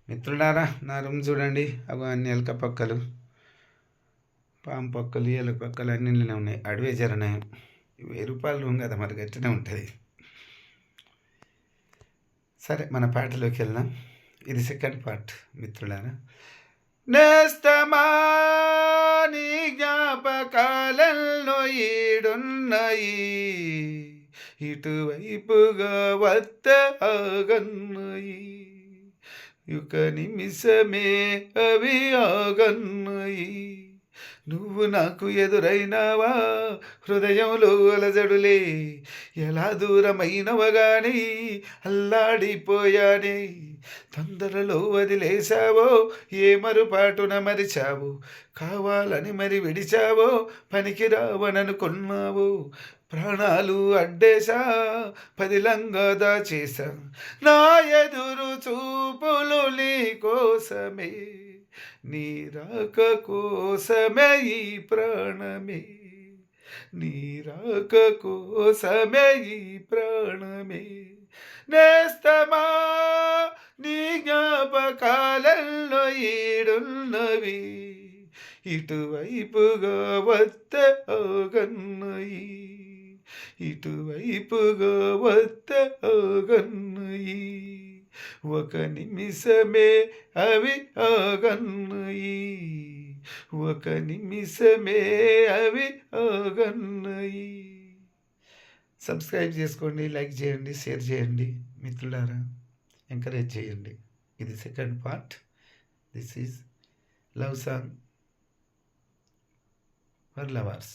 మిత్రులారా, నా రూమ్ చూడండి. అవి అన్ని ఎలక పక్కలు, పాము పక్కలు, ఎలక పక్కలు అన్నీ ఉన్నాయి. అడవే జరనాయి. 1000 రూపాయల రూమ్ కదా, మరి గట్టినే ఉంటుంది. సరే, మన పాటలోకి వెళ్దాం. ఇది సెకండ్ పార్ట్ మిత్రులారా. నేస్తమా నీ జ్ఞాపకాలలో ఈడున్నాయి, ఇటువైపుగా వత్త ఆగన్నాయి, యుక నిమిషమే అవి ఆగన్నాయి. నువ్వు నాకు ఎదురైనావా, హృదయంలో అలజడులే ఎలా దూరమైనవ గాని అల్లాడిపోయానే. తొందరలో వదిలేశావో, ఏ మరుపాటున మరిచావు, కావాలని మరి విడిచావో, పనికి రావననుకున్నావు. ప్రాణాలు అడ్డేశా, పదిలంగా దాచేశా, నా ఎదురు చూపులు నీ కోసమే, నీ రాక కోసమే ఈ ప్రాణమే, నీ రాక కోసమే ఈ ప్రాణమే. నేస్తమా నీ జ్ఞాపకాలలో ఈడున్నవి, ఇటువైపుగా వత్త ఆగన్నాయి, ఇటువైపుగా వత్త ఆగన్నాయి, ఒక నిమిషమే అవి ఆగన్నాయి, ఒక నిమిషమే అవి ఆగన్నాయి. సబ్స్క్రైబ్ చేసుకోండి, లైక్ చేయండి, షేర్ చేయండి మిత్రులారా, ఎంకరేజ్ చేయండి. ఇది second part. This is love song for lovers.